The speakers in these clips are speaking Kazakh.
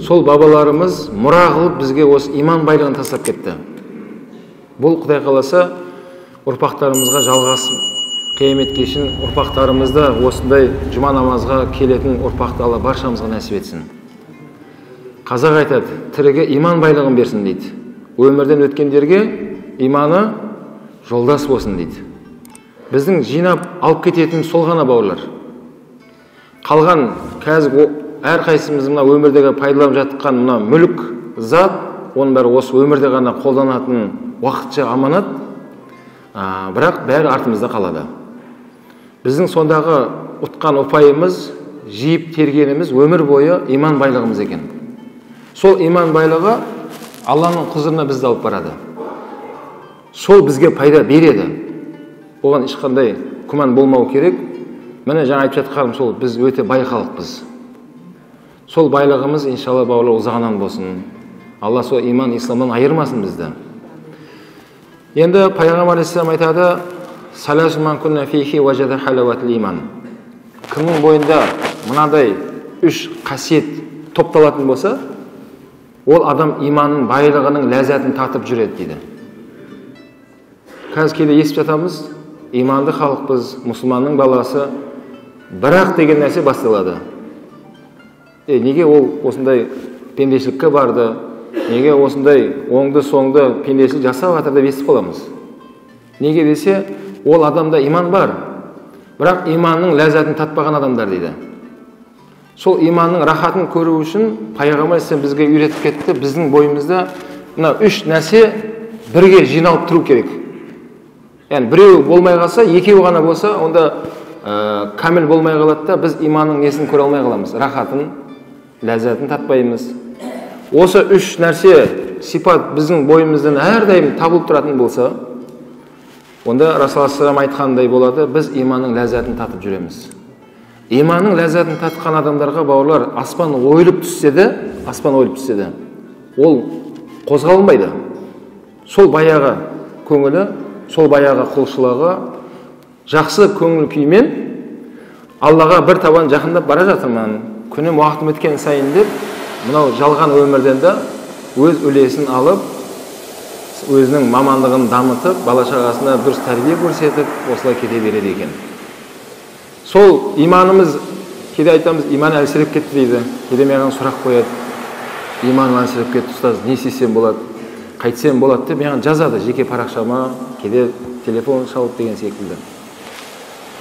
Сол бабаларымыз мұра қылып бізге осы иман байлығын тастап кетті. Бұл Құдай қаласа ұрпақтарымызға жалғасын, қияметке шейін ұрпақтарымызда осындай жұма намазға келетін ұрпақты Алла баршамызға нәсіп етсін. Қазақ айтады, тіріге иман байлығын берсін дейді. Өмірден өткендерге иманы жолдас болсын дейді. Біздің жинап алып кететін сол ғана бауырлар. Қалған қазір әрқайсымыз мына өмірдегі пайдаланып жатқан мына мүлік, зат, оның бәрі осы өмірде ғана қолданатын уақытша аманат, бірақ бәрі артымызда қалады. Біздің сондағы ұтқан ұпайымыз, жиып тергеніміз өмір бойы иман байлығымыз екен. Сол иман байлығы Алланың құзырына бізді алып барады. Сол бізге пайда береді. Оған ешқандай күмән болмау керек. Міне жаңа айтып жатқаным сол, біз өте бай халықпыз. Сол байлығымыз иншалла бауырлар ұзағынан болсын. Алла сол иман, исламнан айырмасын бізді. Енді Пайғамбар алейхиссалам айтады: "Саласу ман кунна фихи важада халаватл иман." Кімнің бойында мынадай үш қасиет топталатын болса, ол адам иманның байлығының ләззатын татып жүреді дейді. Қазір кейде естіп жатамыз, иманды халықпыз, мұсылманның баласы, бірақ деген нәрсе басталады. Неге ол осындай пендешілікке барды? Неге осындай оңды-соңды пендешілік жасап жатыр деп естіп қаламыз? Неге десе, ол адамда иман бар, бірақ иманның ләззатын татпаған адамдар дейді. Сол иманның рахатын көру үшін Пайғамбар бізге үйретіп кетті, біздің бойымызда мына үш нәрсе бірге жиналып тұру керек. Яғни біреу болмай қалса, екеу ғана болса, онда камил болмай қалады да, біз иманның несін көре алмай қаламыз, рахатын, ләззатын татпаймыз. Осы үш нәрсе, сипат біздің бойымыздан әрдайым табылып тұратын болса, онда Расул саллаллаху алейхи айтқандай болады, біз иманның ләззатын татып жүреміз. Иманның ләззатын татқан адамдарға бауырлар, аспан ойылып түссе де, ол қозғалмайды. Сол баяғы көңілі, сол баяғы құлшылығы, жақсы көңіл күймен Аллаға бір табан жақындап бара жатырмын, күнім уақытым өткен сайын деп, мынау жалған өмірден де өз үлесін алып, өзінің мамандығын дамытып, бала-шағасына дұрыс тәрбие көрсетіп, осылай кете береді екен. Сол иманымыз, кейде айтамыз, иман әлсіреп кетті дейді. Кейде маған сұрақ қояды: иманым әлсіреп кетті, ұстаз, не істесем болады, қайтсем болады деп маған жазады жеке парақшама, кейде телефон шалып деген секілді.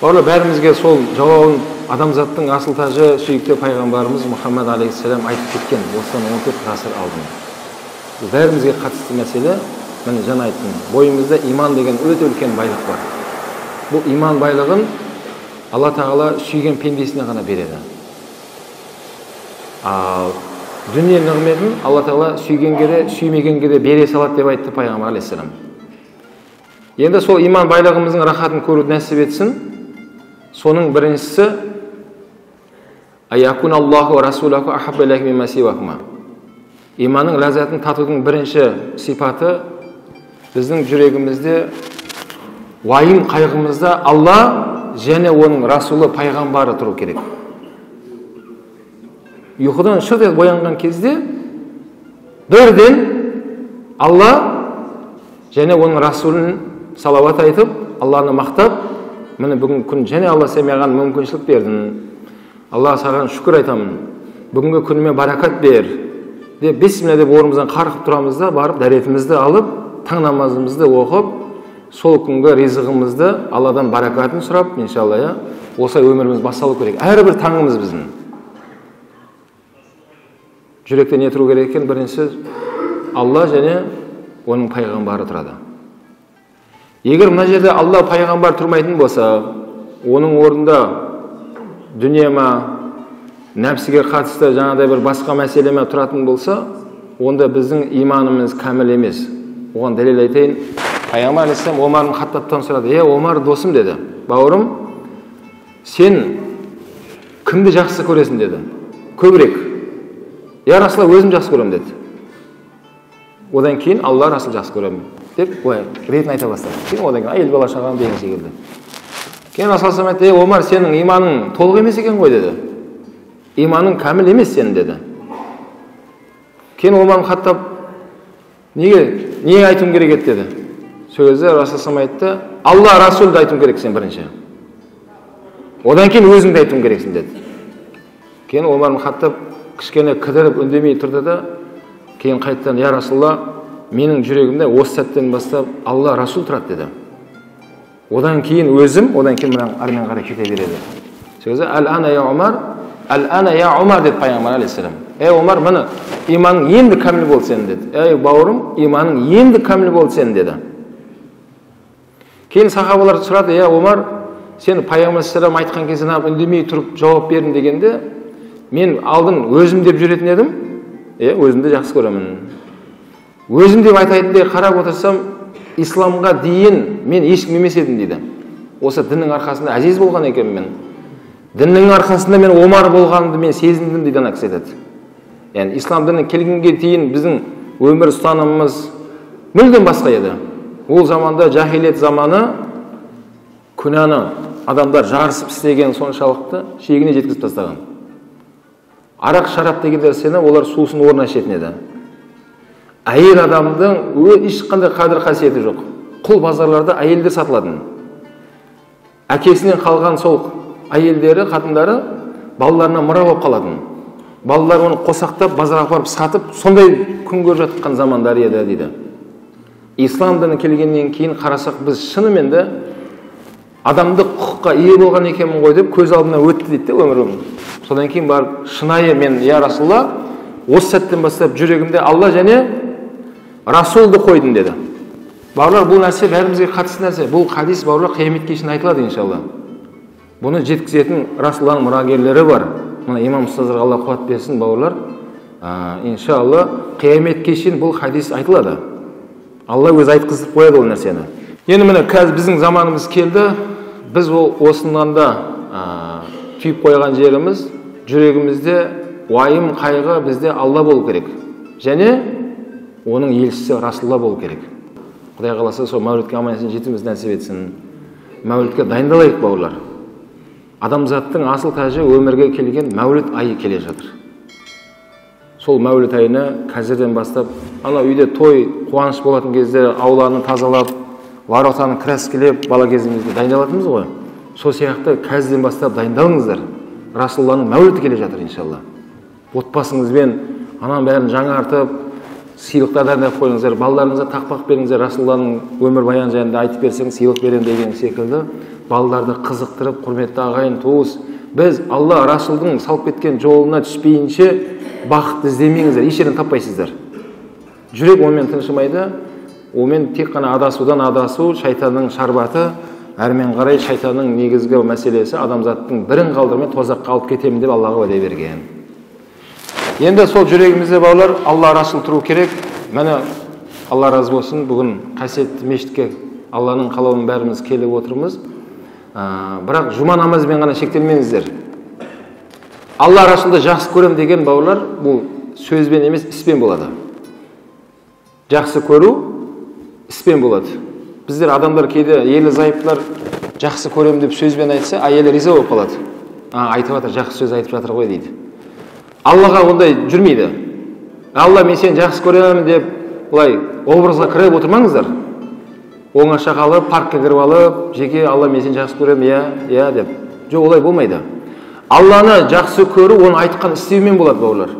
Бауырлар, бәрімізге сол жауабын адамзаттың асыл тажы сүйікті пайғамбарымыз Мұхаммад алейхиссалам айтып кеткен, осыдан 14 ғасыр алдын. Бәрімізге қатысты мәселе, міне жаңа айттым, бойымызда иман деген өте үлкен байлық бар. Бұл иман байлығын Алла Тағала сүйген пендесіне ғана береді. Ал дүние нығметін Алла Тағала сүйгенге де, сүймегенге де бере салады деп айтты Пайғамбар алейхиссалам. Енді сол иман байлығымыздың рахатын көруді нәсіп етсін. Соның біріншісі аякун Аллаху расулаху ахабба илайкум мимма сивахума. Иманның ләззатын татудың бірінші сипаты біздің жүрегімізде, уайым қайғымызда Алла және оның расулы пайғамбары тұру керек. Ұйқыдан шырт етіп оянған кезде бірден Алла және оның расулын салауат айтып, Алланы мақтап, міне бүгін күн және Алла сен маған мүмкіншілік бердің, Алла саған шүкір айтамын, бүгінгі күніме баракат бер деп бисмилля деп орнымыздан қарқып тұрамыз да, барып дәретімізді алып, таң намазымызды оқып, сол күнгі ризығымызды Алладан баракатын сұрап, иншалла, осылай өміріміз басталу керек. Әрбір таңымыз біздің. Жүректе не тұру керек екен? Бірінші, Алла және оның пайғамбары тұрады. Егер мына жерде Алла пайғамбар тұрмайтын болса, оның орнында дүние ма, нәпсіге қатысты жаңадай бір басқа мәселе ме тұратын болса, онда біздің иманымыз кәміл емес. Оған дәлел айтайын. Пайғамбар алейхиссалам Омар ибн Хаттабтан сұрады: Омар досым деді, бауырым, сен кімді жақсы көресің деді, көбірек. Расул, өзім жақсы көрем деді. Одан кейін Алла, Расул жақсы көрем деп, ретін айта бастады. Кейін одан кейін әйел бала шағам деген секілді. Кейін Расул айтты: Омар, сенің иманың толық емес екен ғой деді. Иманың кәміл емес сенің деді. Кейін Омар ибн Хаттаб не айтуым керек еді деді. Сол кезде Расул айтты, Алла Расулды айтуым керек сен бірінші. Одан кейін өзіңді айтуым керексің деді. Кейін Омар ибн Хаттаб кішкене кідіріп үндемей тұрды да, кейін қайтадан, я Расулалла, менің жүрегімде осы сәттен бастап Алла Расул тұрады деді. Одан кейін өзім, одан кейін мына армен қарай кете береді. Сол кезде әл-ана я Омар, әл-ана я Омар деді пайғамбар алейхиссалам. Ей Омар, міне иманың енді кәміл болды сенің деді. Ей бауырым, иманың енді кәміл болды сенің деді. Кейін сахабалар сұрады, ей Омар, сен пайғамбар алейхиссалам айтқан кезде үндемей тұрып жауап бердің дегенде, мен алдын өзім деп жүретін едім, өзімді жақсы көремін. Өзім деп айтайындай қарап отырсам, исламға дейін мен ешкім емес едім дейді. Осы діннің арқасында әзиз болған екен мен. Діннің арқасында мен Омар болғанымды мен сезіндім дейді ана кісі айтады. Яғни ислам дінінің келгенге дейін біздің өмір ұстанымымыз мүлдем басқа еді. Ол заманда жахилет заманы күнәні адамдар жарысып істеген соншалықты шегіне жеткізіп тастаған. Арақ шарап деген нәрсені олар сусын орнына ішетін еді. Әйел адамдың ешқандай қадір қасиеті жоқ. Құл базарларда әйелдер сатылатын. Әкесінен қалған сол әйелдері, қатындары балаларына мұра болып қалатын. Балалар оны қосақтап, базарға апарып сатып, сондай күн көріп жатқан замандар еді дейді. Ислам діні келгеннен кейін қарасақ, біз шынымен де адамдық құқыққа ие болған екенмін ғой деп көз алдына өтті дейді өмірім. Содан кейін барып шынайы мен, я Расулалла, осы сәттен бастап жүрегімде Алла және Расулды қойдым деді. Бауырлар, бұл нәрсе бәрімізге қатысты нәрсе. Бұл хадис бауырлар қияметке шейін айтылады иншалла. Бұны жеткізетін Расулалланың мұрагерлері бар. Мына имам ұстаздарға Алла қуат берсін бауырлар. Иншалла қияметке шейін бұл хадис айтылады. Алла өзі айтқызып қояды ол нәрсені. Енді міне қазір біздің заманымыз келді. Біз осынан да түйіп қойған жеріміз, жүрегімізде уайым, қайғы бізде Алла болу керек. Және оның елшісі Расулалла болу керек. Құдай қаласа сол мәулітке аман-есен жетуіміз нәсіп етсін. Мәулітке дайындалайық бауырлар. Адамзаттың асыл тәжі өмірге келген мәуліт айы келе жатыр. Сол мәуліт айына қазірден бастап, ана үйде той, қуаныш болатын кезде ауланы тазалап, варотаны кірәскілеп, бала кезімізде дайындалатынбыз ғой. Сол сияқты қазірден бастап дайындалыңыздар. Расулалланың мәуліті келе жатыр иншалла. Отбасыңызбен анан бәрін жаңартып, сыйлықтар дайындап қойыңыздар, балаларыңызға тақпақ беріңіздер, Расулалланың өмір баян жайында айтып берсең, сыйлық берем деген секілді, балаларды қызықтырып, құрметті ағайын туыс, біз Алла Расулдың салып кеткен жолына түспейінше бақыт іздемеңіздер, еш жерден таппайсыздар. Жүрек онымен тыншымайды, онымен тек қана адасудан адасу, шайтанның шарбаты, әрмен қарай шайтанның негізгі мәселесі адамзаттың бірін қалдырмай тозаққа алып кетемін деп Аллаға уәде берген. Енді сол жүрегімізде бауырлар Алла Расул тұру керек. Мәне Алла разы болсын, бүгін қасиетті мешітке Алланың қалауымен бәріміз келіп отырмыз. Бірақ жұма намазбен ғана шектелмеңіздер. Алла Расулды жақсы көрем деген бауырлар, бұл сөзбен емес, іспен болады. Жақсы көру іспен болады. Біздер адамдар кейде елі зайыптылар жақсы көрем деп сөзбен айтса, әйелі риза болып қалады. Айтып жатыр, жақсы сөз айтып жатыр ғой дейді. Аллаға ондай жүрмейді. Алла мен сені жақсы көремін деп олай образға кіріп отырмаңыздар. Оңаша қалып, паркқа кіріп алып, жеке Алла мен сені жақсы көремін, иә деп. Жоқ, олай болмайды. Алланы жақсы көру, оны айтқан істеумен болады бауырлар.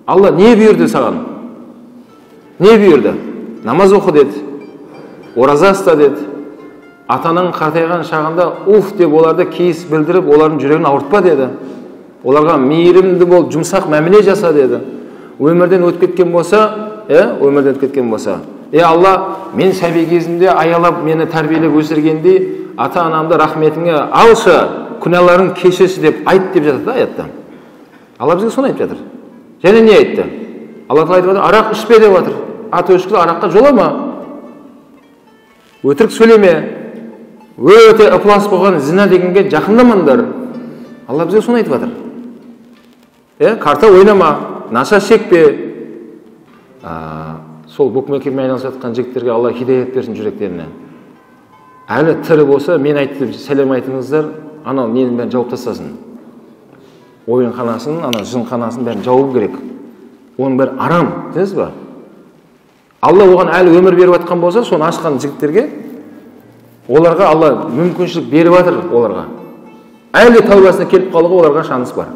Алла не бұйырды саған? Не бұйырды? Намаз оқы деді. Ораза ұста деді. Атаның қартайған шағында уф деп оларды кейіс білдіріп, олардың жүрегін ауыртпа деді. Оларға мейірімді бол, жұмсақ мәміле жаса деді. Өмірден өтіп кеткен болса, Алла, мен сәби кезімде аялап, мені тәрбиелеп өсіргенде, ата-анамды рахметіңе алшы, күнәларың кешірші деп айт деп жатыр да аятта. Алла бізге соны айтып жатыр. Және не айтты? Алла тағала айтып жатыр, арақ ішпе деп жатыр. Ат өшкілі араққа жолама. Өтірік сөйлеме. Өте ықылас болған зина дегенге жақындамаңдар. Алла бізге соны айтып жатыр. Карта ойнама, наша шекпе. Сол букмекермен айналысып жатқан жігіттерге Алла хидаят берсін жүректеріне. Әлі тірі болса, мен айтып сәлем айтыңыздар, анау ненің бәрін жауып тастасын. Ойын қанасын, ана жын қанасын бәрін жауып керек. оның бәрі арам, түсінесіз ба? Алла оған әлі өмір беріп жатқан болса, соны ашқан жігіттерге оларға Алла мүмкіншілік беріп жатыр оларға. Әлі тәубасына келіп қалуға оларға шанс бар.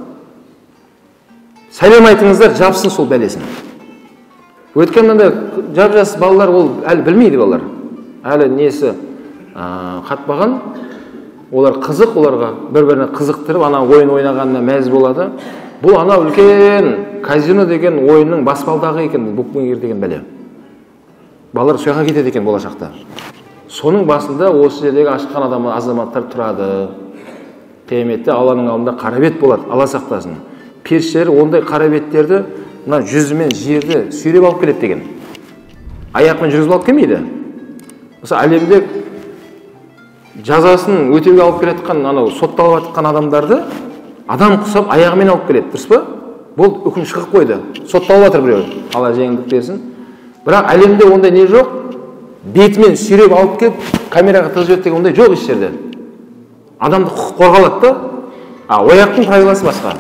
Сәлем айтыңыздар, жапсын сол бәлесін. Өткенде жап-жас балалар ол әлі білмейді балалар. Әлі несі қатпаған, олар қызық, оларға бір-біріне қызықтырып, ана ойын ойнағанына мәз болады. Бұл ана үлкен казино деген ойынның баспалдағы екен, букмекер деген бәле. Балалар сояққа кетеді екен болашақта. Соның басында осы жердегі ашқан азаматтар тұрады. Қияметте Алланың алдында қарабет болады, Алла сақтасын. Періштелер ондай қарабеттерді мына жүзімен жерді сүйреп алып келеді деген. Аяқпен жүргізіп алып келмейді. Осы әлемде жазасын өтеуге алып келетқан, анау сотталып жатқан адамдарды адам құсап аяғымен алып келеді, дұрыс па? Бұл үкім шығып қойды. Сотталып жатыр біреу. Алла жеңілдік берсін. Бірақ әлемде ондай не жоқ? Бетімен сүйреп алып келіп, камераға тығып деген ондай жоқ еш жерде. Адамды құқық қорғалады да. Ояқтың правиласы басқа.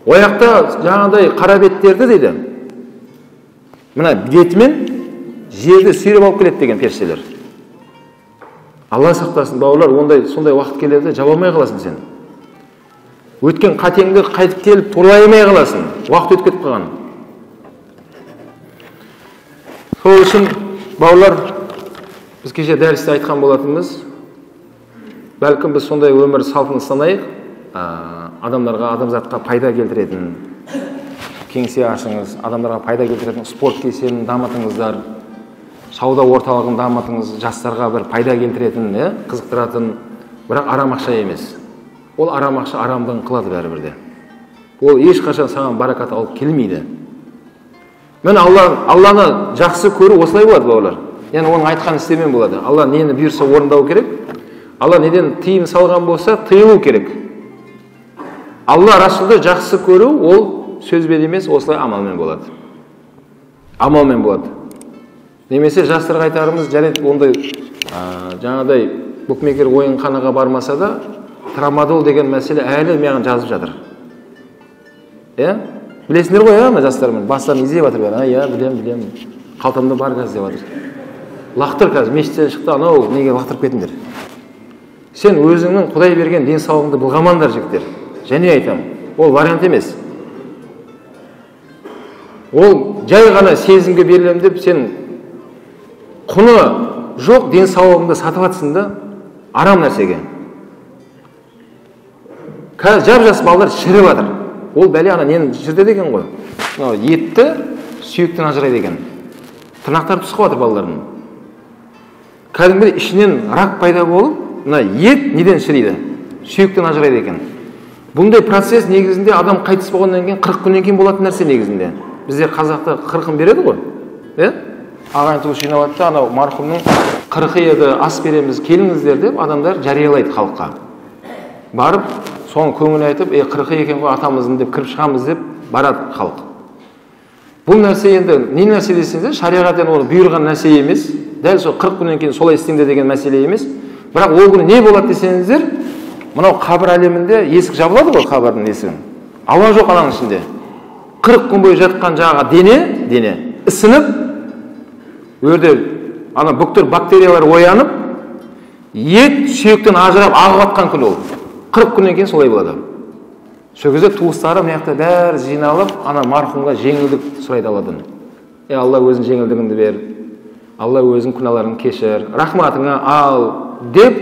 Ояқта жаңағыдай қарабеттерді дейді. Мына бетімен жерді сүйреп алып келеді деген періштелер. Алла сақтасын, бауырлар, ондай сондай уақыт келеді, жаба алмай қаласың сен. Өткен қатеңді қайтып келіп турлай алмай қаласың. Уақыт өтіп кетіп қалған. Сол үшін, бауырлар, біз кеше дәрісте айтқан болатынбыз. Бәлкім біз сондай өмір салтын ұстанайық, адамдарға, адамзатқа пайда келтіретін кеңсе ашыңыз, адамдарға пайда келтіретін спорт кешенін дамытыңыздар, сауда орталығын дамытыңыз, жастарға бір пайда келтіретін, қызықтыратын, бірақ арам ақша емес. Ол арам ақша арамдығын қылады бәрібірде. Ол ешқашан саған баракат алып келмейді. Мен Алланы жақсы көру осылай болады, бауырлар. Яғни оның айтқан істемен болады. Алла нені бұйырса орындау керек. Алла неден тыйым салған болса, тыйылу керек. Алла Расулды жақсы көру, ол сөзбен емес, осылай амалмен болады. Амалмен болады. Немесе жастарға айтарымыз, жарайды, ондай жаңағыдай букмекер ойынханаға бармаса да, трамадол деген мәселе әлі маған жазып жатыр. Білесіңдер ғой, ана жастармен бастарын изеп жатыр бәрі. Білем. Қалтамда бар қазір деп жатыр. Лақтыр қазір, мешіттен шықты, анау неге лақтырып кетіңдер. Сен өзіңнің Құдай берген денсаулығыңды былғамаңдар, жігіттер. Және айтам, ол вариант емес. Ол жай ғана сезімге берілем деп сен құны жоқ денсаулығыңды сатып жатсың да, арам нәрсеге. Қазір жап-жас балалар шіріп жатыр. Ол бәле ана нені шірдеді екен ғой. Етті сүйектен ажырайды екен. Тырнақтары түсіп жатыр балалардың. Кәдімгі ішінен рак пайда болып, мына ет неден шірейді? Сүйектен ажырайды екен. Бұндай процесс негізінде адам қайтыс болғаннан кейін 40 күннен кейін болатын нәрсе негізінде. Бізде қазақта 40-ын береді ғой. Ағайын туыс жиналады да, анау марқұмның 40-ы еді, ас береміз, келіңіздер деп адамдар жариялайды халыққа. Барып, соның көңіл айтып, 40-ы екен ғой атамыздың деп кіріп шығамыз деп барады халық. Бұл нәрсе енді не нәрсе десеңіздер, шариғаттан оны бұйырған нәрсе емес, дәл сол 40 күннен кейін солай істеңдер деген мәселе емес. Бірақ ол күні не болады десеңіздер, мынау қабір әлемінде есік жабылады ғой, қабірдің есігін. Ауа жоқ ананың ішінде. 40 күн бойы жатқан жаңағы дене ісініп, өрде ана бүктір бактериялар оянып, ет сүйектен ажырап ағып жатқан күн ол. 40 күннен кейін солай болады. Сол кезде туыстары мына жақта бәрі жиналып, ана марқұмға жеңілдік сұрайды Алладан. Алла өзің жеңілдігіңді бер. Алла өзің күнәларыңды кешір. Рахматыңа ал деп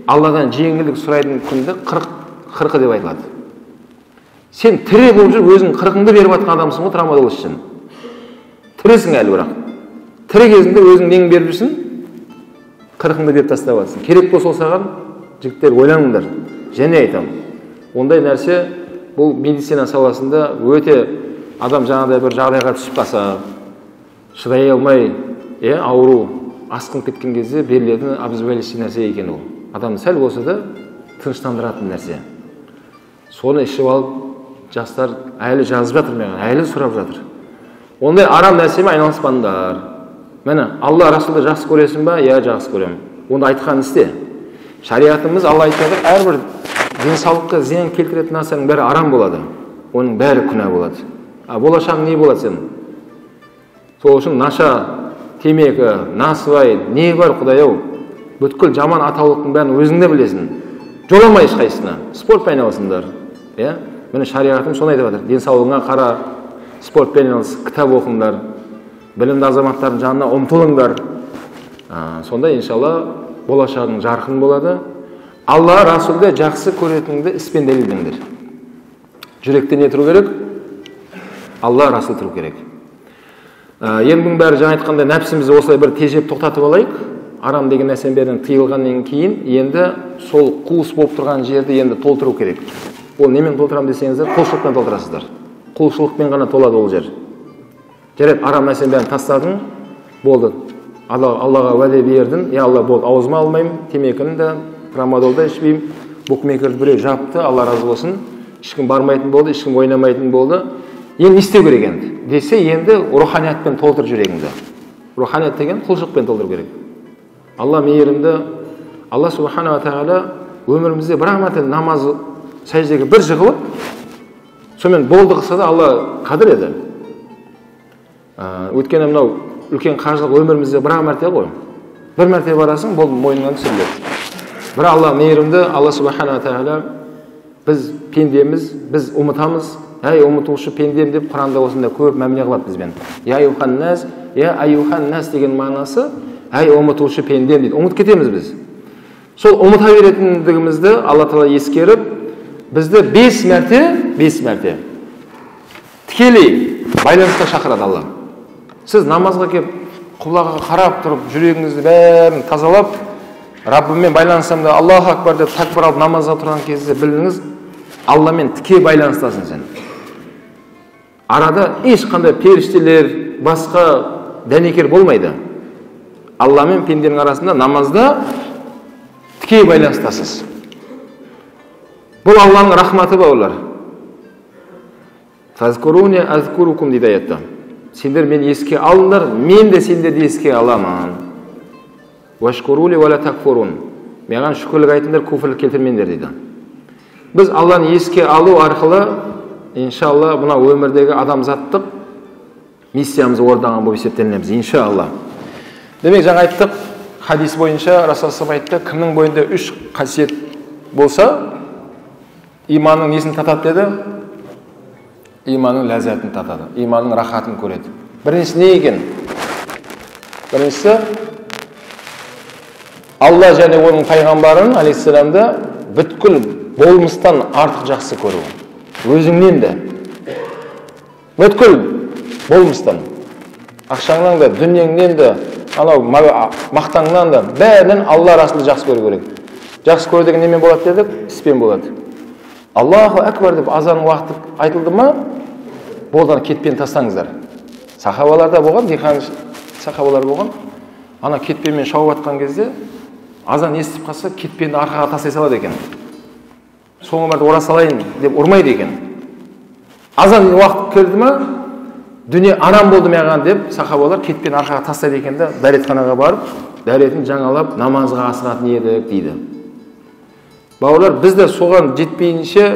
Алладан жеңілдік сұрайтын күнді 40 деп айтылады. Сен тірі болып жүріп өзің 40-ыңды беріп жатқан адамсың ғой трамадол үшін. Тірісің әлі бірақ. Тірі кезінде өзің неңді беріп жүрсің, 40-ыңды беріп тастап жатсың. Керек болса саған, жігіттер ойланыңдар. Және айтам, ондай нәрсе бұл медицина саласында өте адам жаңағыдай бір жағдайға түсіп қалса, шыдай алмай, ауру асқынып кеткен кезде берілетін обезболивающий нәрсе екен ол. Адамды сәл болса да тыныштандыратын нәрсе. Соны ішіп алып, жастар әлі жазып жатыр маған, әлі сұрап жатыр. Ондай арам нәрсемен айналыспаңдар. Міне, Алла Расулды жақсы көресің ба? Я жақсы көремін. Оны айтқан істе. Шариғатымыз Алла айтады, әрбір денсаулыққа зиян келтіретін нәрсенің бәрі арам болады. Оның бәрі күнә болады. болашағың не болады сен? Сол үшін наша, темекі, насыбай, не бар Құдай-ау? Бүткіл жаман атаулықтың бәрін өзіңде білесің. Жоламай ешқайсысына. Спортпен айналысыңдар. Міне шариғатым соны айтып жатыр. Денсаулығыңа қара, спортпен айналыс, кітап оқыңдар, білімді азаматтардың жанына ұмтылыңдар. Сонда иншалла болашағың жарқын болады. Алла Расулды жақсы көретініңді іспен дәлелдеңдер. Жүректе не тұру керек? Алла Расул тұру керек. Енді бәрі жаңа айтқанда нәпсімізді осылай бір тежеп тоқтатып алайық. Арам деген нәрсенің бәрінен тыйылғаннан кейін енді сол қуыс болып тұрған жерді енді толтыру керек. Ол немен толтырам десеңіздер, құлшылықпен толтырасыздар. Құлшылықпен ғана толады ол жер. Жарайды, арам нәрсенің бәрін тастадың, болды. Аллаға уәде бердің, Алла болды, аузыма алмаймын, темекіні де, трамадолда ішпеймін, букмекерді біреу жапты, Алла разы болсын, ешкім бармайтын болды, ешкім ойнамайтын болды. Енді істеу керек енді. Десе енді руханиятпен толтыр жүрегіңді. Руханият деген құлшылықпен толтыру керек. Алла мейірімді, Алла субхана ва тағала өмірімізде бір мәрте намаз сәждеге бір жығылып, сонымен болды қылса да Алла қадір еді. Өйткені мынау үлкен қажылық өмірімізде бір мәрте ғой. Бір мәрте барасың, болды мойныңнан түсіріледі. Бір Алла мейірімді, Алла субхана ва тағала біз пендеміз, біз ұмытамыз. Әй ұмытушы пендем деп Құранда осында көп мәміле қылады бізбен. Я айюхан нас деген мағынасы әй ұмытушы пендем дейді. Ұмыт кетеміз біз. Сол ұмыта беретіндігімізді Алла Тағала ескеріп, бізді 5 мәрте тікелей байланысқа шақырады Алла. Сіз намазға келіп, құблаға қарап тұрып, жүрегіңізді бәрін тазалап, Раббыммен байланысам да Аллаху акбар деп такбир алып намазға тұрған кезде біліңіз, Алламен тіке байланыстасың сен. Арада ешқандай періштелер, басқа дәнекер болмайды. Алламен пенденің арасында намазда тіке байланыстасыз. Бұл Алланың рахматы бауырлар. Фазкуруни азкурукум дейді аятта. Сендер мен еске алыңдар, мен де сендерді еске аламын. Вашкурули вала такфурун. Маған шүкірлік айтыңдар, күфірлік келтірмеңдер дейді. Біз Алланы еске алу арқылы, иншалла, мына өмірдегі адамзаттық миссиямызды орындаған болып есептелінеміз, иншалла. Демек, жаңа айттық, хадис бойынша Расул айтты, кімнің бойында 3 қасиет болса, иманның несін татады деді? Иманның ләззатын татады, иманның рахатын көреді. Біріншісі не екен? Біріншісі, Алла және оның пайғамбарын, алейхиссаламды, бүткіл болмыстан артық жақсы көру. Өзіңнен де. Бүткіл болмыстан. Ақшаңнан да, дүниеңнен де, анау мақтаңнан да, бәрінен Алла Расулды жақсы көру керек. Жақсы көру деген немен болады дедік? Іспен болады. Аллаху акбар деп азанның уақыты айтылды ма? Болдан кетпен тастаңыздар. Сахабаларда болған, диқан сахабалар болған. Ана кетпенмен шауып атқан кезде азан естіп қалса, кетпенді арқаға тастай салады екен. Соңғы мәрте ора салайын деп ұрмайды екен. Азан уақыт келді ма, дүние арам болды маған деп сахабалар кетпен арқаға тастайды екен де, дәретханаға барып, дәретін жаңалап, намазға асығатын едік дейді. Бауырлар, біз де соған жетпейінше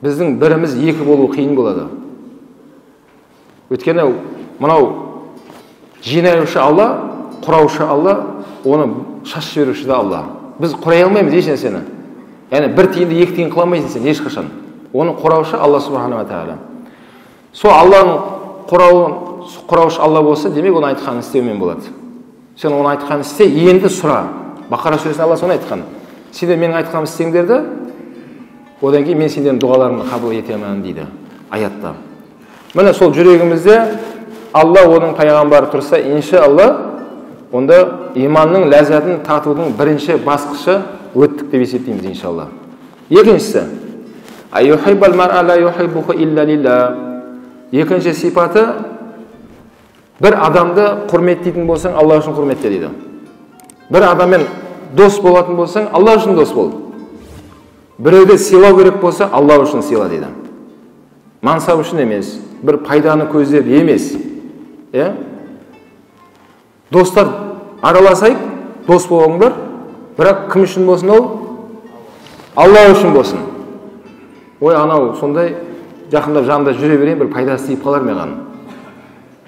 біздің біріміз екі болу қиын болады. Өйткені мынау жинаушы Алла, құраушы Алла, оны шашып жіберуші де Алла. Біз құрай алмаймыз еш нәрсені. Яғни бір тиынды екі тиын қыламайсың сен ешқашан. Оны құраушы Алла субхана ва тағала. Сол Алланың құраушы Алла болса, демек оны айтқанын істеумен болады. Сен оны айтқанын істе, енді сұра. Бақара сүресінде Алла соны айтқан. Сендер менің айтқанымды істеңдерді, одан кейін мен сендердің дұғаларыңды қабыл етемін дейді аятта. Міне сол жүрегімізде Алла оның пайғамбары тұрса, иншалла, онда иманның ләззатын татудың бірінші басқышы өттік деп есептейміз иншалла. Екіншісі, айюхиббал мар'a ла юхиббуху илля лилла. Екінші сипаты, бір адамды құрметтейтін болсаң, Алла үшін құрметте дейді. Бір адаммен дос болатын болсаң, Алла үшін дос бол. Біреуді сыйлау керек болса, Алла үшін сыйла дейді. Мансап үшін емес, бір пайданы көздеп емес. Достар араласайық, дос болыңдар, бірақ кім үшін болсын ол? Алла үшін болсын. Ой, анау сондай жақындап жанында жүре берейін, бір пайдасы тиіп қалар маған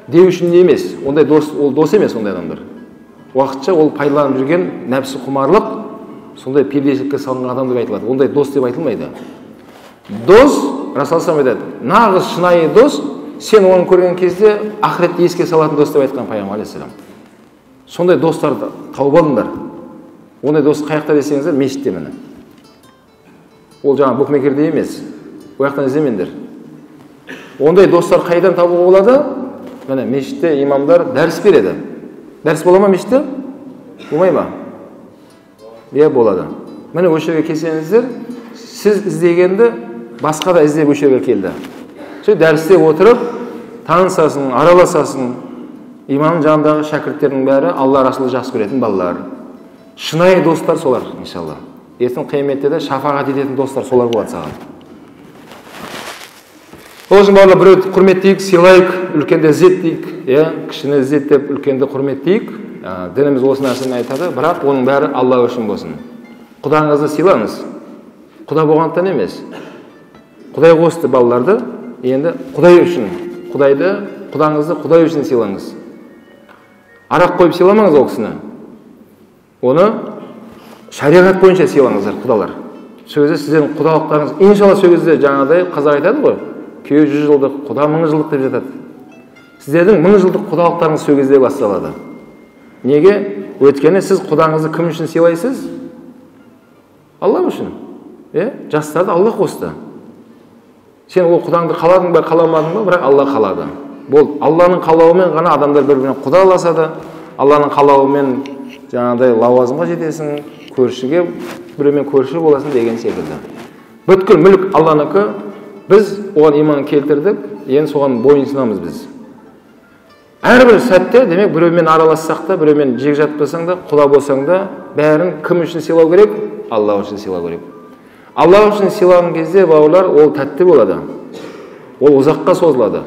деу үшін не емес. Ондай дос, ол дос емес ондай адамдар. Уақытша ол пайдаланып жүрген нәпсі құмарлық, сондай пердешілікке салынған адам деп айтылады. Ондай дос деп айтылмайды. Дос, Расул айтады, нағыз шынайы дос, сен оны көрген кезде ақыретті еске салатын дос деп айтқан пайғамбар алейхиссалам. Сондай достарды тауып алыңдар. Ондай дос қаяқта десеңіздер, мешітте міне. Ол жаңа букмекерде емес. Ол жақтан іздемеңдер. Ондай достар қайдан табуға болады? Міне мешітте имамдар дәріс береді. Дәріс бола ма мешітте? Болмай ма? Иә, болады. Міне осы жерге келсеңіздер, сіз іздегенді басқа да іздеп осы жерге келді. Сол дәрісте отырып, танысасың, араласасың. Имамның жанындағы шәкірттердің бәрі Алла Расулы жақсы көретін балалар. Шынайы достар солар, иншалла. Ертең қияметте де шафағат ететін достар солар болады саған. Ол үшін бауырлар, біреуді құрметтейік, сыйлайық, үлкенді ізеттейік, кішіні ізеттеп, үлкенді құрметтейік. Дініміз осы нәрсені айтады, бірақ оның бәрі Алла үшін болсын. Құдаңызды сыйлаңыз. Құда болғандықтан емес. Құдай қосты балаларды, енді Құдай үшін. Құдаңызды Құдай үшін сыйлаңыз. Арақ қойып сыйламаңыз ол кісіні. Оны шариғат бойынша сыйлаңыздар, құдалар. Сөзі сіздердің құдалықтарыңыз, иншалла сөзде жаңағыдай қазақ айтады ғой, күйеу 100 жылдық, құда 1000 жылдық деп жатады. Сіздердің 1000 жылдық құдалықтарыңыз сөзде басталады. Неге? Өйткені сіз құдаңызды кім үшін сыйлайсыз? Алла үшін. Жастарды Алла қосты. Сен ол құдаңды қаладың ба, қаламадың ба, бірақ Алла қалады. Бұл Алланың қалауымен ғана адамдар бір-біріне құдаласады. Алланың қалауымен жаңағыдай лауазымға жетесің, көршіге біреумен көрші боласың деген секілді. Бүткіл мүлік Алланыкі, біз оған иман келтірдік, енді соған бойынсынамыз біз. Әрбір сәтте, демек, біреумен аралассақ та, біреумен жек жатпасаң да, құда болсаң да, бәрін кім үшін сыйлау керек? Алла үшін сыйлау керек. Алла үшін сыйлаған кезде, бауырлар, ол тәтті болады. Ол ұзаққа созылады.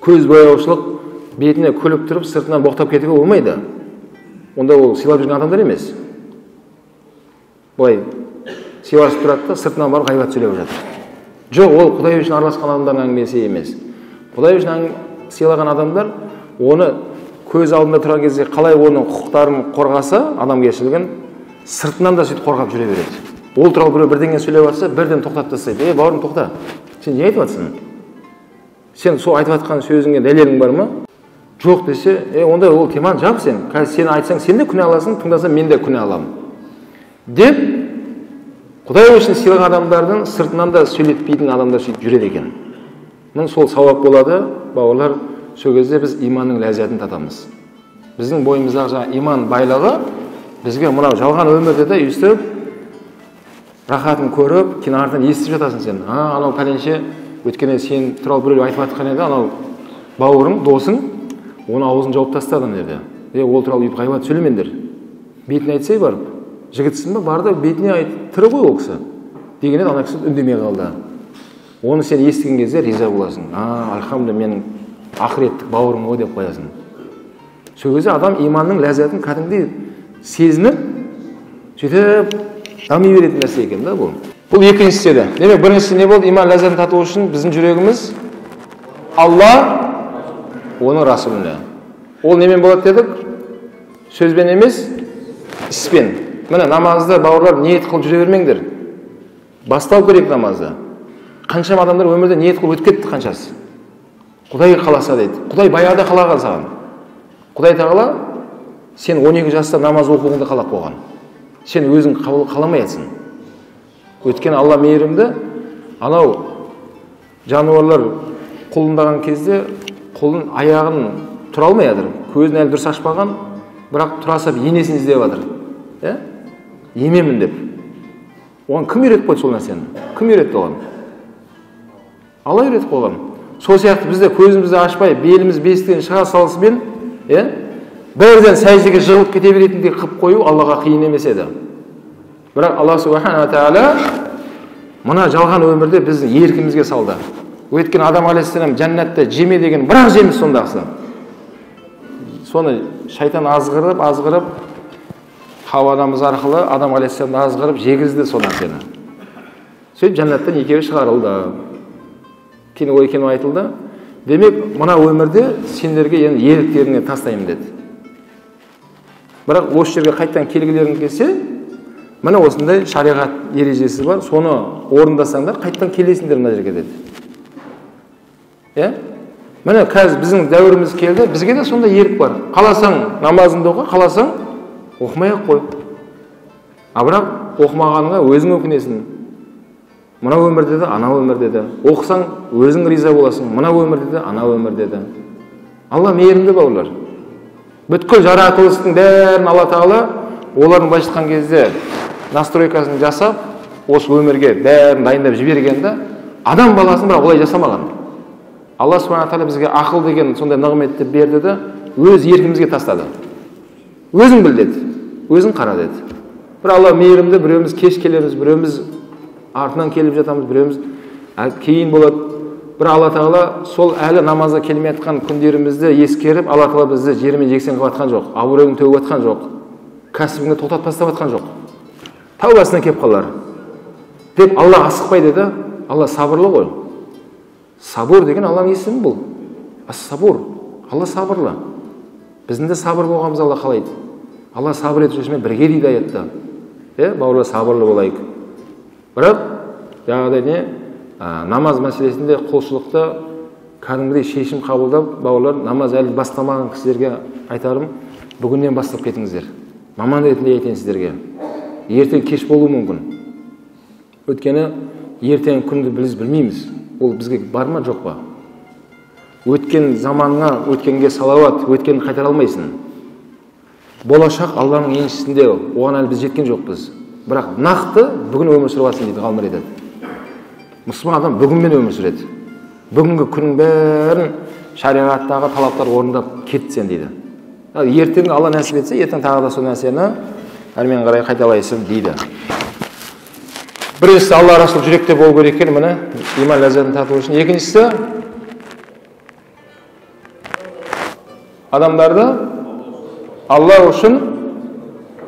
Көз бояушылық бетіне күліп тұрып, сыртынан боқтап кетуге болмайды. Онда ол сыйлап жүрген адамдар емес. Былай сыйласып тұрады да, сыртынан барып ғайбат сөйлеп жатыр. Жоқ, ол Құдай үшін араласқан адамдардың әңгімесі емес. Құдай үшін сыйлаған адамдар оны көз алдында тұрған кезде қалай оның құқықтарын қорғаса, адамгершілігін сыртынан да сөйтіп қорғап жүре береді. Ол туралы біреу бірдеңе сөйлеп жатса, бірден тоқтатып тастайды. Бауырым, тоқта. Сен не айтып жатсың? Сен сол айтып жатқан сөзіңе дәлелің бар ма? Жоқ десе, онда ол теманы жап сен. Қазір сен айтсаң, сен де күнә аласың, тыңдасаң, мен де күнә аламын. Деп, Құдай үшін сыйлаған адамдардың сыртынан да сөйлетпейтін адамдар сөйтіп жүреді екен. Мың сол сауап болады, бауырлар, сол кезде біз иманның ләззатын татамыз. Біздің бойымыздағы жаңа иман байлығы бізге мынау жалған өмірде де өйстіп, рахатын көріп, кейін артынан естіп жатасың сен. Анау пәленше, өткенде сен туралы біреу айтып жатқан еді, анау бауырың, досың, оны аузын жауып тастады ана жерде. Ол туралы үйіп ғайбат сөйлемеңдер. Бетіне айтсай барып, жігітсің ба, барды бетіне айт, тірі ғой ол кісі. Деген еді, ана кісі үндемей қалды. Оны сен естіген кезде риза боласың. Альхамдулилля, менің ақыреттік бауырым ғой деп қоясың. Сол кезде адам иманның ләззатын кәдімгідей сезініп, сөйтіп дами беретін нәрсе екен да бұл. Бұл екіншісі еді. Демек, біріншісі не болды? Иман ләззатын тату үшін біздің жүрегіміз Алла, оның Расулына. Ол немен болады дедік? Сөзбен емес, іспен. Міне намазды бауырлар ниет қылып жүре бермеңдер. Бастау керек намазды. Қаншама адамдар өмірде ниет қылып өтіп кетті қаншасы. Құдай қаласа дейді. Құдай баяғыда қалаған саған. Құдай тағала сен 12 жаста намаз оқуыңды қалап қойған. Сен өзің қаламай жатсың. Өткен Алла мейірімді, анау жануарлар құлындаған кезде құлын аяғын тұра алмай жатыр. Көзін әлі дұрыс ашпаған, бірақ тұра сап енесін іздеп жатыр. Емемін деп. Оған кім үйретіп қойды сол нәрсені? Кім үйретті оған? Алла үйретіп қойған. Сол сияқты бізде көзімізді ашпай, беліміз бесіктен шыға салысымен, бірден сәждеге жығылып кете беретіндей қып қою Аллаға қиын емес еді. Бірақ Алла субхана тағала мына жалған өмірде біздің еркімізге салды. Өйткені Адам алейхиссалам жәннатта жеме деген бірақ жеміс сондағысы. Соны шайтан азғырып, Хауа анамыз арқылы Адам алейхиссаламды азғырып жегізді сол нәрсені. Сөйтіп жәннаттан екеуі шығарылды. қиын ой екені айтылды. Демек, мына өмірде сендерге енді еріктеріңе тастаймын деді. Бірақ осы жерге қайттан келгілерің келсе, мына осындай шариғат ережесі бар, соны орындасаңдар, қайттан келесіңдер мына жерге деді. Міне қазір біздің дәуіріміз келді, бізге де сондай ерік бар. Қаласаң намазыңды оқы, қаласаң оқымай-ақ қой. Бірақ оқымағаныңа өзің өкінесің. Мына өмірде де, ана өмірде де. Оқысаң өзің риза боласың. Мына өмірде де, ана өмірде де. Алла мейірімді бауырлар. Бүткіл жаратылыстың бәрін Алла Тағала олардың былайша айтқан кезде настройкасын жасап, осы өмірге бәрін дайындап жібергенде, адам баласын бірақ олай жасамаған. Алла Субхана Тағала бізге ақыл деген сондай нығметті берді де, өз еркімізге тастады. Өзің біл деді, өзің қара деді. Бір Алла мейірімді, біреуміз кеш келеміз, біреуміз артынан келіп жатамыз, біреуміз кейін болады. Бір Алла Тағала сол әлі намазға келмей жатқан күндерімізді ескеріп, Алла Тағала бізді жермен жексен қылып жатқан жоқ, абыройын төгіп жатқан жоқ, кәсібіңді тоқтатып тастап жатқан жоқ. Тәубасына келіп қалар деп Алла асықпайды да. Алла сабырлы ғой. Сабур деген Алланың есімі бұл. Ас-сабур. Алла сабырлы. Біздің де сабыр болғанымызды Алла қалайды. Алла сабыр етушімен бірге дейді аятта. Бауырлар, сабырлы болайық. Бірақ жаңағыдай не намаз мәселесінде құлшылықта кәдімгідей шешім қабылдап, бауырлар, намаз әлі бастамаған кісілерге айтарым, бүгіннен бастап кетіңіздер. Маман ретінде айтайын сіздерге. Ертең кеш болуы мүмкін. Өйткені ертең күнді біз білмейміз. Ол бізге бар ма, жоқ па? Өткен заманға, өткенге салауат, өткенді қайтара алмайсың. Болашақ Алланың еншісінде, оған әлі біз жеткен жоқпыз. Бірақ нақты бүгін өмір сүріп жатсың дейді ғалымдар айтады. Мұсылман адам бүгінмен өмір сүреді. Бүгінгі күннің бәрін шариғаттағы талаптар орындап кетсен дейді. Ертең Алла нәсіп етсе, ертең тағы да сол нәрсені әрмен қарай қайталайсың дейді. Біріншісі, Алла Расул жүректе болу керек екен, міне иман ләззатын тату үшін. Екіншісі, адамдарды Алла үшін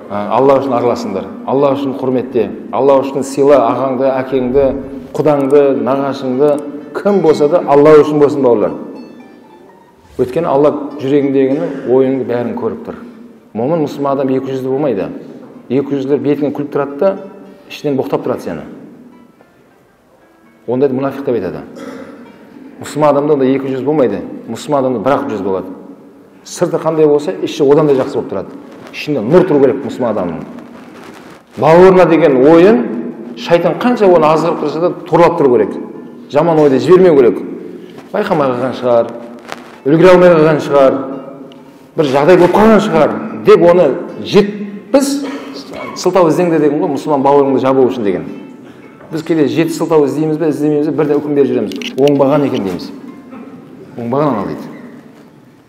араласыңдар. Алла үшін құрметте, Алла үшін сыйла ағаңды, әкеңді, құдаңды, нағашыңды, кім болса да Алла үшін болсын бауырлар. Өйткені Алла жүрегіндегінің ойыңды бәрін көріп тұр. Момын мұсылман адам 200-ді болмайды. 200-лер бетінен күліп тұрады да, ішінен боқтап тұрады сені. Ондайды мұнафиқ деп айтады. Мұсылман адамда онда 200 болмайды. Мұсылман адамда 100 болады. Сырты қандай болса, іші одан да жақсы болып тұрады. Ішінде нұр тұру керек мұсылман адамның. Бауырына деген ойын, шайтан қанша оны азғырып тұрса да торлап тұру керек. Жаман ойды жібермеу керек. Байқамай қалған шығар, үлгере алмай қалған шығар, бір жағдай болып қалған шығар деп оны 70 сылтау іздеңдер деген ғой, мұсылман бауырыңды жабу үшін деген. Біз кейде 7 сылтау іздейміз бе, іздемейміз бе, бірден үкім беріп жүреміз. Оңбаған екен дейміз. Оңбаған анау дейді.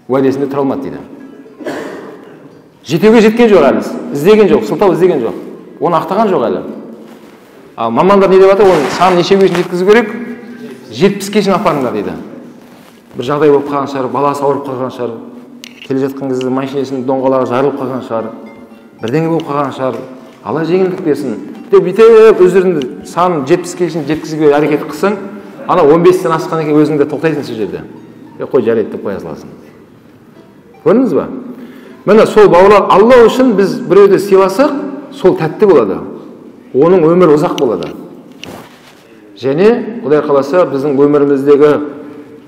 Уәдесінде тұра алмады дейді. Жетеуге жеткен жоқ әлі, іздеген жоқ, сылтау іздеген жоқ. Оны ақтаған жоқ әлі. Ал мамандар не деп жатыр, оны сан нешеуге жеткізу керек? 70-ге шейін апарыңдар дейді. Бір жағдай болып қалған шығар, баласы ауырып қалған шығар, келе жатқан кезде машинесінің доңғалағы жарылып қалған шығар, бірдеңе болып қалған шығар. Алла жеңілдік берсін. Бүйтіп өздеріңді сан 70-ге шейін жеткізуге әрекет қылсаң, ана 15-тен асқан екен өзіңді тоқтайсың сол жерде. Қой жарайды деп қоя саласың. Көрдіңіз ба? Міне сол бауырлар, Алла үшін біз біреуді сыйласақ, сол тәтті болады. Оның өмірі ұзақ болады. Және Құдай қаласа біздің өміріміздегі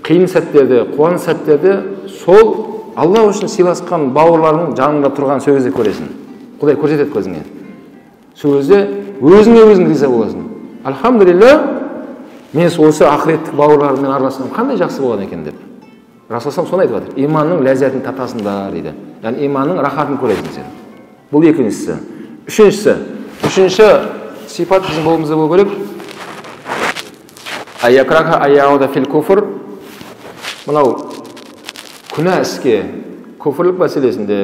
қиын сәттерде, қуаныш сәттерде сол Алла үшін сыйласқан бауырларының жанында тұрған сөзді көресің. Құдай көрсетеді көзіңе. Сөзде өзіңе өзің риза боласың. Альхамдулилля, мен осы ақыреттік бауырларыммен араласқаным қандай жақсы болған екен деп. Расулаллах соны айтып жатыр. Иманның ләззатын татасыңдар дейді. Яғни иманның рахатын көресің сен. Бұл екіншісі. Үшінші сипат біздің болымызда болу керек. Аякраха аяуда фил куфр. Мынау күнә іске, күфірлік мәселесінде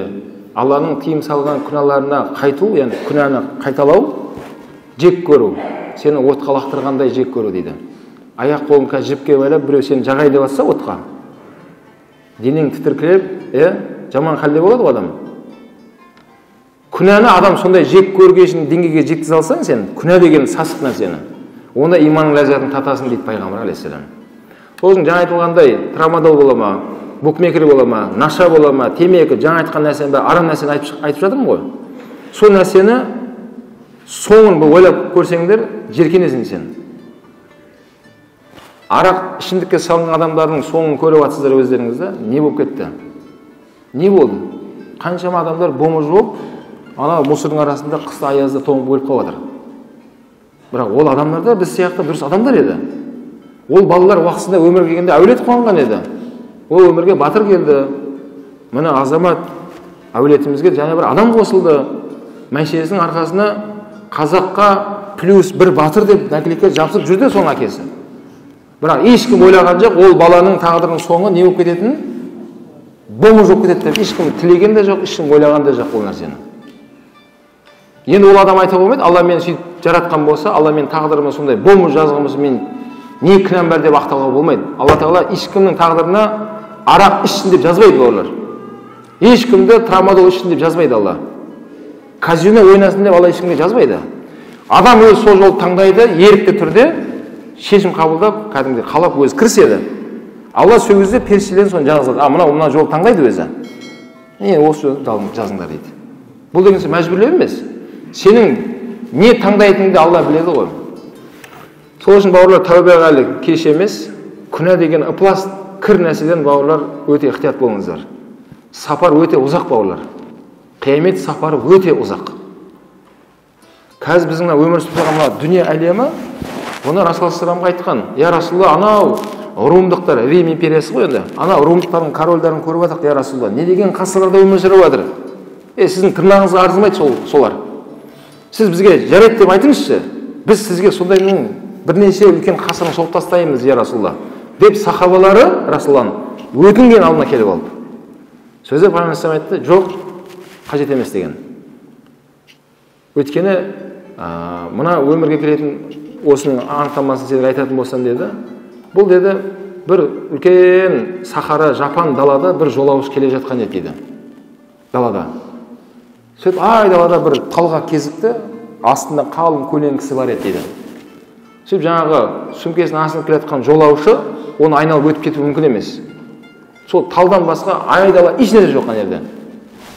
Алланың тыйым салған күнәларына қайту, яғни күнәні қайталау, жек көру, сені отқа лақтырғандай жек көру дейді. Аяқ қолын жіпке байлап, біреу сені жағай деп жатса отқа, денең тітіркіреп, жаман халде болады ғой адам. Күнәні адам сондай жек көргешін деңгейге жеткізе алсаң сен, күнә деген сасық нәрсені, онда иманның ләззатын татасың дейді пайғамбар алейхиссалам. Сосын жаңа айтылғандай травмадол бола ма, букмекер бола ма, наша бола ма, темекі, жаңа айтқан нәрсені арам нәрсені айтып жатырмын ғой. Сол нәрсені соңын бұл ойлап көрсеңдер, жеркенесің сен. Арақ ішімдікке салынған адамдардың соңын көріп жатсыздар өздеріңізді. Не болып кетті? Не болды? Қаншама адамдар бомж болып, ана мусордың арасында қыста аязда тоңып өліп қалып жатыр. Бірақ ол адамдар да біз сияқты дұрыс адамдар еді. Ол балалар уақытысында өмірге келгенде әулет қуанған еді. Ол өмірге батыр келді. Мына азамат әулетімізге жаңа бір адам қосылды. Мәшесінің арқасына қазаққа плюс бір батыр деп наклейка жабысып жүрді соның әкесі. Бірақ ешкім ойлаған жоқ, ол баланың тағдырының соңы не болып кететінін, бомж болып кетеді деп ешкім тілеген де жоқ, ешкім ойлаған да жоқ ол нәрсені. Енді ол адам айта болмайды, Алла мені сөйтіп жаратқан болса, Алла мен тағдырыма сондай бомж жазған болса, мен не кінәм бар деп ақтауға болмайды. Алла Тағала ешкімнің тағдырына арақ ішсін деп жазбайды олар. Ешкімді травмадол ішсін деп жазбайды Алла. Казино ойнасын деп Алла ешкімге жазбайды. Адам өзі сол жолды таңдайды, ерікті түрде шешім қабылдап, кәдімгідей қалап өзі кіріседі. Алла сол кезде періштелерден соны жазады. Мына жолды таңдайды өзі. Осы жолды жазыңдар дейді. Бұл деген мәжбүрлеу емес. Сенің не таңдайтыныңды Алла біледі ғой. Сол үшін бауырлар, тәубеге әлі кеш емес. Күнә деген ықылас, кір нәрседен бауырлар өте ықтият болыңыздар. Сапар өте ұзақ бауырлар. Қиямет сапары өте ұзақ. Қазір біздің өмір сүріп тұрған дүние әлемі, оны Расул саламға айтқан. Я Расулалла, анау румдықтар, Рим империясы ғой енді. Анау румдықтардың корольдарын көріп жатық, я Расулалла. Не деген қасырларда өмір сүріп жатыр? Сіздің тырнағыңызға арзымайды солар. Сіз бізге жарайды деп айтыңызшы. Біз сізге сондайның бірнеше үлкен қасырын соғып тастаймыз, я Расулалла. Деп сахабалары Расулалланың өтінген алдына келіп алды. Сөзі Пайғамбар айтты, жоқ, қажет емес деген. Өйткені мына өмірге келетін осының анықтамасын сендер айтатын болсам деді, бұл деді бір үлкен сахара жапан далада бір жолаушы келе жатқан еді дейді. Далада. Сөйтіп далада бір талға кезікті, астында қалың көлең кісі бар еді дейді. Сөйтіп жаңағы сөмкесін асынып келе жатқан жолаушы оны айналып өтіп кетуі мүмкін емес. Сол талдан басқа айдала еш нәрсе жоқ жерде.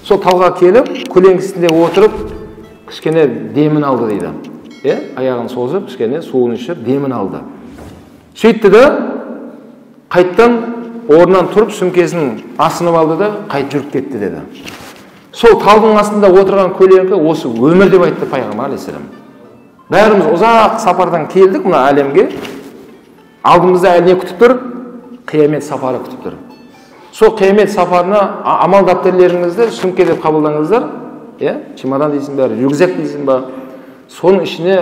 Сол талға келіп, көлеңкісінде отырып, кішкене демін алды дейді. Аяғын созып, кішкене суын ішіп, демін алды. Сөйтті де, қайттан орнынан тұрып, сөмкесін асынып алды да, қайт жүріп кетті деді. Сол талдың астында отырған көлеңкі осы өмір деп айтты Пайғамбар алейхиссалам. Бәріміз ұзақ сапардан келдік мына әлемге. Алдымызда әлі не күтіп тұр? Қиямет сапары күтіп тұр. Сол қиямет сапарына амал дәптерлеріңізді сөмке деп қабылдаңыздар. Чемодан дейсің бәрі, рюкзак дейсің ба? Соның ішіне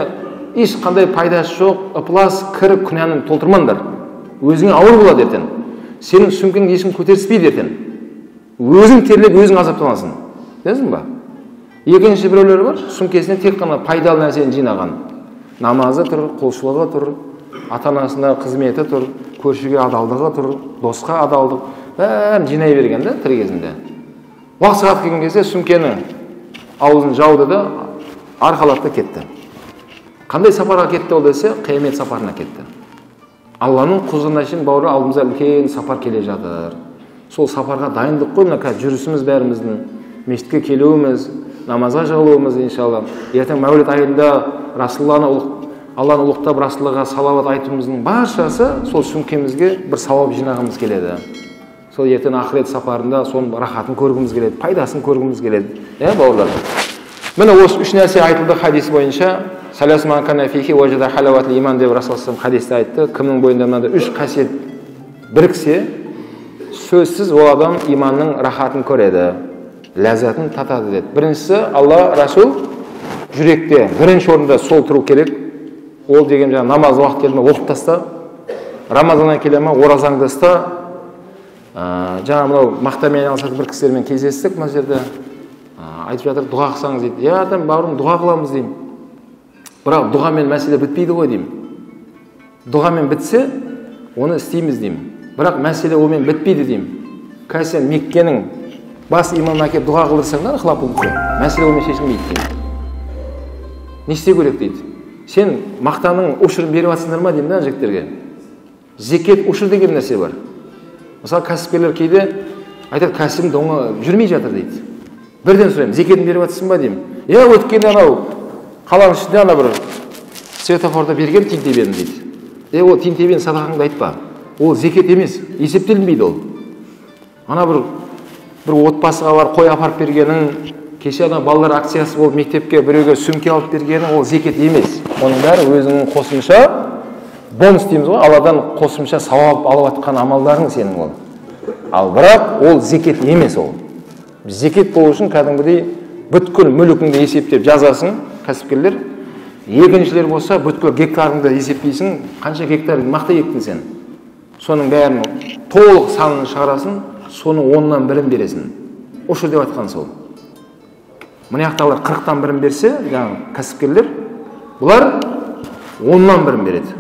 ешқандай пайдасы жоқ, ықылас, кір, күнәні толтырмаңдар. Өзіңе ауыр болады ертең. Сенің сөмкеңді ешкім көтеріспейді ертең. Өзің терлеп, өзің азаптанасың. Десің ба? Екінші біреулер бар, сөмкесіне тек қана пайдалы нәрсені жинаған. Намазы тұр, құлшылығы тұр, ата-анасына қызметі тұр, көршіге адалдығы тұр, досқа адалдық, бәрін жинай берген де тірі кезінде. Уақыт сағат келген кезде сөмкені аузын жауды да арқалап та кетті. Қандай сапарға кетті ол десе, қиямет сапарына кетті. Алланың құзырына шейін бауыры алдымызда үлкен сапар келе жатыр. Сол сапарға дайындық қой, мына қазір жүрісіміз бәріміздің, мешітке келуіміз, намазға жығылуымыз иншалла. Ертең Мәулид айында Алланы ұлықтап Расулға салауат айтуымыздың баршасы сол сөмкемізге бір сауап жинағымыз келеді. Сол ертең ақырет сапарында соның рахатын көргіміз келеді, пайдасын көргіміз келеді. Бауырлар. Міне осы үш нәрсе айтылды хадис бойынша. Саласу ман кана фихи важада халаватл иман деп Расул хадисте айтты. Кімнің бойында мынандай үш қасиет біріксе, сөзсіз ол адам иманның рахатын көреді, ләззатын татады деді. Біріншісі, Алла Расул жүректе бірінші орында сол тұру керек. Ол деген жаңа намаз уақыт келді ме оқып таста, Рамазаннан келе ме оразаңды ұста. Жаңа мынау мақтамен айналысатын бір кісілермен кездестік мына жерде. Айтып жатыр, дұға қылсаңыз дейді. Адам бауырым, дұға қыламыз деймін. Бірақ дұғамен мәселе бітпейді ғой деймін. Дұғамен бітсе, оны істейміз деймін. Бірақ мәселе онымен бітпейді деймін. Қазір сен Меккенің бас имамына келіп дұға қылдырсаңдар, ықылап болмайды. Мәселе онымен шешілмейді деймін. Не істеу керек дейді. Сен мақтаның ошырын беріп жатсыңдар ма деймін да жігіттерге. Зекет ушыр деген нәрсе бар. Мысалы, кәсіпкерлер кейде айтады, кәсібімді оңай жүрмей жатыр дейді. Бірден сұраймын, зекетін беріп жатырсың ба деймін. Өткенде анау қаланың ішінде ана бір светофорда берген тинтебені дейді. Ол тинтебен садақаңды айтпа. Ол зекет емес, есептелінбейді ол. Ана бір отбасыға бар қой апарып бергенің, кеше ана балалар акциясы болып мектепке біреуге сөмке алып бергенің, ол зекет емес. Оның бәрі өзіңнің қосымша бонус дейміз ғой, Алладан қосымша сауап алып жатқан амалдарың сенің ол. Ал бірақ ол зекет емес ол. Зекет болу үшін кәдімгідей бүткіл мүлкіңді есептеп жазасың, кәсіпкерлер. Егіншілер болса, бүткіл гектарыңды есептейсің, қанша гектар мақта ектің сен. Соның бәрін толық санын шығарасын, соның 10-нан 1-ін бересің. Ошыр деп айтқан сол. Мына яқтағылар 40-тан 1-ін берсе, жаңағы кәсіпкерлер, бұлар 10-нан 1-ін береді.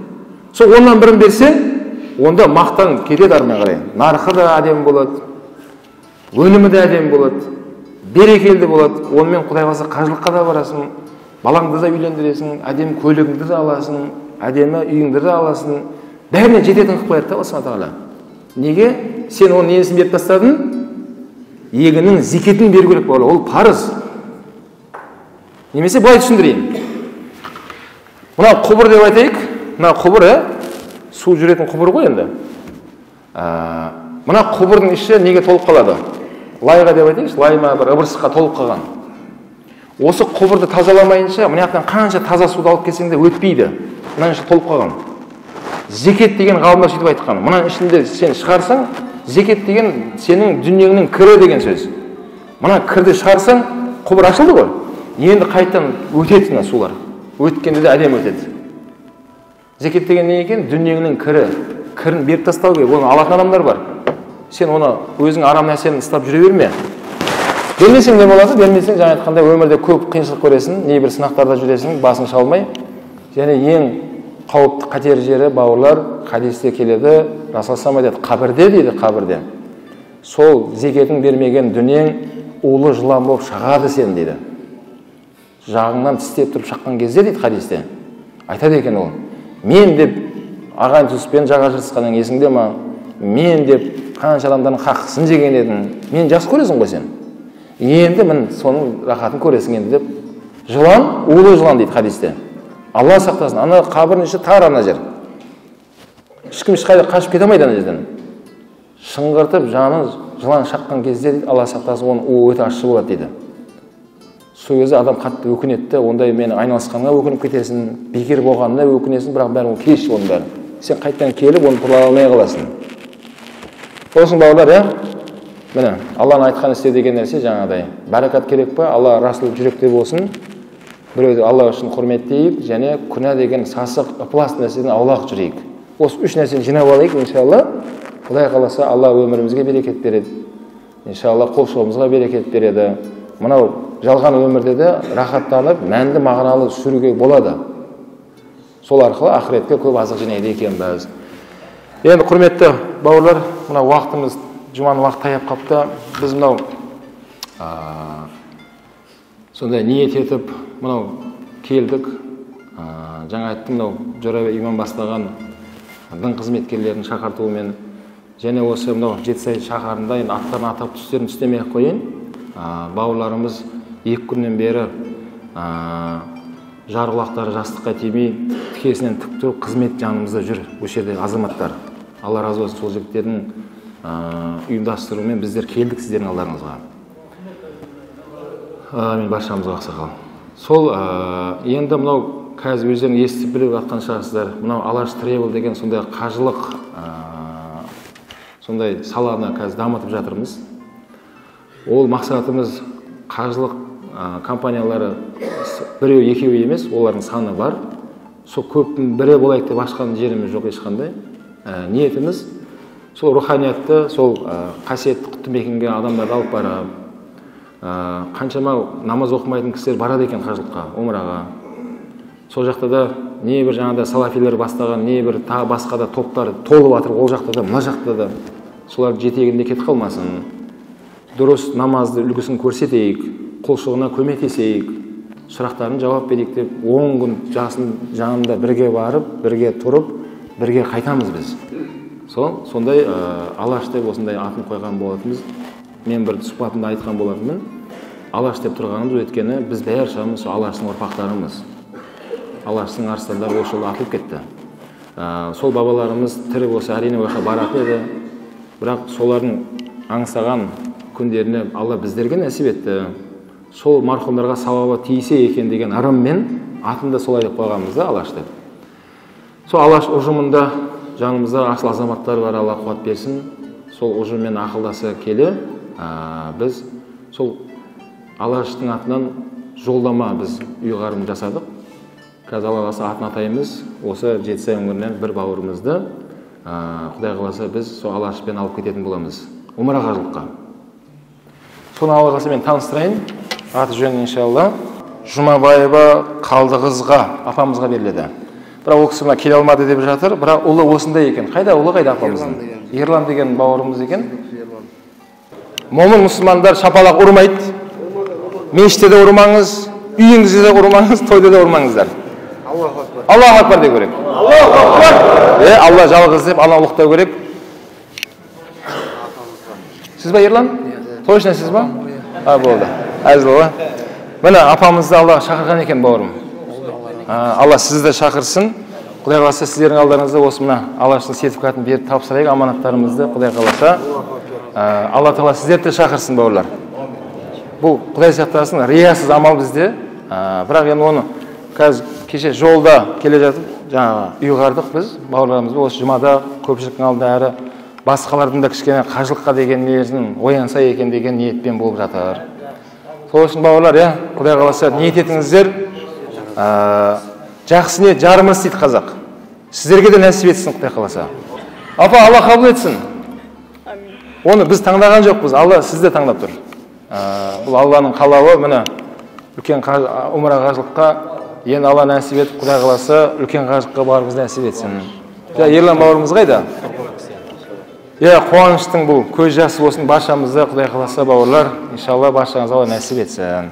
Сол 10-нан 1-ін берсе, онда мақтан кетеді армен қарай. Нарқы да әдемі болады, өнімі де әдемі болады, берекелді болады. Онымен Құдай қаласа қажылыққа да барасың, балаңды да үйлендіресің, әдемі көлігіңді де аласың, әдемі үйіңді де аласың. Бәріне жететін қылып қояды да Алла Тағала. Неге? Сен оның несін беріп тастадың? Егіннің зекетін беру керек болады. Ол парыз. Немесе былай түсіндірейін. Мына құбыр деп айтайық. Мына құбыр, су жүретін құбыр ғой енді. Мына құбырдың іші неге толып қалады? Лайға деп айтайықшы, лайма бір ыбырсыққа толып қалған. Осы құбырды тазаламайынша, мына жақтан қанша таза суды алып келсең де өтпейді. Мына іші толып қалған. Зекет деген ғалымдар сөйтіп айтқан. Мына ішінде сен шығарсаң, зекет деген сенің дүниеңнің кірі деген сөз. Мына кірді шығарсаң, құбыр ашылды ғой. Енді қайтадан өтеді мына сулар. Өткенде де әдемі өтеді. Зекет деген не екен? Дүниеңнің кірі. Кірін беріп тастау керек. Оны алатын адамдар бар. Сен оны өзің арам нәрсені ұстап жүре берме. Бермесең не болады? Бермесең, жаңа айтқандай, өмірде көп қиыншылық көресің, небір сынақтарда жүресің, басың шалмай. Және ең қауіпті қатер жері, бауырлар, хадисте келеді, Расул саллаллаху алейхи қабірде дейді, қабірде. Сол зекетін бермеген дүниең улы жылан болып шығады сен дейді. Жағыңнан тістеп тұрып шаққан кезде дейді хадисте. Айтады екен ол. Мен деп ағайын туыспен жаға жыртысқаның есіңде ма? Мен деп қанша адамдардың хақысын жеген едің. Мен жақсы көресің ғой сен. Енді мін соның рахатын көресің енді деп. Жылан, улы жылан дейді хадисте. Алла сақтасын. Ана қабірдің іші тар ана жер. Ешкім ешқайда қашып кете алмайды ана жерден. Шыңғыртып жаны жылан шаққан кезде дейді, Алла сақтасын, оның уы өте ащы болады дейді. Сол кезде адам қатты өкінетті, ондай мені айналысқанға өкініп кетесің, бекер болғанына өкінесің, бірақ бәрі кеш оның бәрі. Сен қайттан келіп, оны тұра алмай қаласың. Болсын бауырлар, міне, Алланың айтқан істе деген нәрсе жаңағыдай. Бәракат керек па? Алла Расул жүректе болсын. Біреуді Алла үшін құрметтейік, және күнә деген сасық, ықылас нәрседен аулақ жүрейік. Осы үш нәрсені жинап алайық, иншалла. Құдай қаласа, Алла өмірімізге берекет береді. Иншалла, қол шығуымызға берекет береді. Мынау жалған өмірде де рахаттанып, мәнді мағыналы сүруге болады. Сол арқылы ақыретке көп азық жинайды екенбіз. Енді құрметті бауырлар, мына уақытымыз жұманың уақыты таяп қапты. Біз мынау сондай ниет етіп, мынау келдік. Жаңа айттым, мынау Жорабек имам бастаған дін қызметкерлерінің шақыртуымен, және осы мынау Жетісай шаһарында енді аттарын атап түстерін түстемей қойын. Бауырларымыз 2 күннен бері жарғылақтары жастыққа тимей, тікесінен тік тұрып қызмет жанымызда жүр. Осы жерде азаматтар. Алла разы болсын, сол жігіттердің ұйымдастыруымен біздер келдік сіздердің алдарыңызға. Мен баршамызға ақсақал. Сол енді мынау қазір өздерің естіп біліп жатқан шығарсыздар. Мынау Алаш Тревел деген сондай қажылық сондай саланы қазір дамытып жатырмыз. Ол мақсатымыз қажылық компаниялары біреу екеу емес, олардың саны бар. Сол көптің бірі болайық деп ашқан жеріміз жоқ ешқандай. Ниетіміз сол руханиятты, сол қасиетті құтты мекенге адамдарды алып барып, қаншама намаз оқымайтын кісілер барады екен қажылыққа, умраға. Сол жақта да не бір жаңағыда салафилер бастаған, не бір тағы басқа да топтар толып жатыр, ол жақта да, мына жақта да. Солар жетегінде кетіп қалмасын. Дұрыс намазды үлгісін көрсетейік, қолшығына көмектесейік, сұрақтарын жауап берейік деп 10 күн жасын жанында бірге барып, бірге тұрып, бірге қайтамыз біз. Сондай Алаш деп осындай атын қойған болатынбыз. Мен бір сұхбатымда айтқан болатынмын. Алаш деп тұрғанымыз өйткені біз бәріміз Алаштың ұрпақтарымыз. Алаштың арыстандары осы жолы атылып кетті. Сол бабаларымыз тірі болса әрине ойға баратын еді. Бірақ солардың аңсаған күндеріне Алла біздерге нәсіп етті. Сол марқұмдарға сауабы тисе екен деген ырыммен атында солай деп қойғанбыз да, Алаш деп. Сол Алаш ұжымында жанымызда асыл азаматтар бар, Алла қуат берсін. Сол ұжыммен ақылдаса келе, біз сол Алаштың атынан жолдама біз ұйғарым жасадық. Қазір Алла қаласа атын атаймыз. Осы Жетісай өңірінен бір бауырымызды Құдай қаласа біз сол Алашпен алып кететін боламыз. Умра қажылыққа. Соны Алла қаласа мен таныстырайын. Аты жөнін иншалла Жұмабаева Қалдықызға апамызға беріледі. Бірақ ол кісі келе алмады деп жатыр. Бірақ ұлы осындай екен. Қайда ұлы, қайда апамыздың? Ерлан деген бауырымыз екен. Момын мұсылмандар шапалақ ұрмайды. Мешітте де ұрмаңыз, үйіңізде де ұрмаңыз, тойда да ұрмаңыздар. Аллаху акбар деу керек. Аллаху акбар. Алла жалғыз деп, Алла ұлықтау керек. Сіз ба, Ерлан? Точно сіз ба? Болды. Әзіл ола. Міне апамызды Алла шақырған екен бауырым. Алла сізді шақырсын. Құдай қаласа сіздердің алдарыңызда осы мына Алаштың сертификатын беріп тапсырайық, аманаттарымызды Құдай қаласа. Алла Тағала сіздерді шақырсын бауырлар. Бұл Құдай сақтасын, риясыз амал бізде. Бірақ енді оны қазір кеше жолда келе жатып, жаңағы ұйғардық біз бауырларымызды осы жұмада көпшіліктің алдында әрі басқалардың да кішкене қажылыққа деген ниетінің оянса екен деген ниетпен болып жатыр. Сол үшін бауырлар, Құдай қаласа ниет етіңіздер. Жақсы ниет жарымыз дейді қазақ. Сіздерге де нәсіп етсін Құдай қаласа. Апа, Алла қабыл етсін. Оны біз таңдаған жоқпыз, Алла сізді таңдап тұр. Бұл Алланың қалауы, міне үлкен умра қажылыққа енді Алла нәсіп етіп, Құдай қаласа үлкен қажылыққа барымыз нәсіп етсін. Ерлан бауырымыз қайда? Қуаныштың бұл көз жасы болсын баршамызда, Құдай қаласа бауырлар, иншалла баршаңыз Алла нәсіп етсін.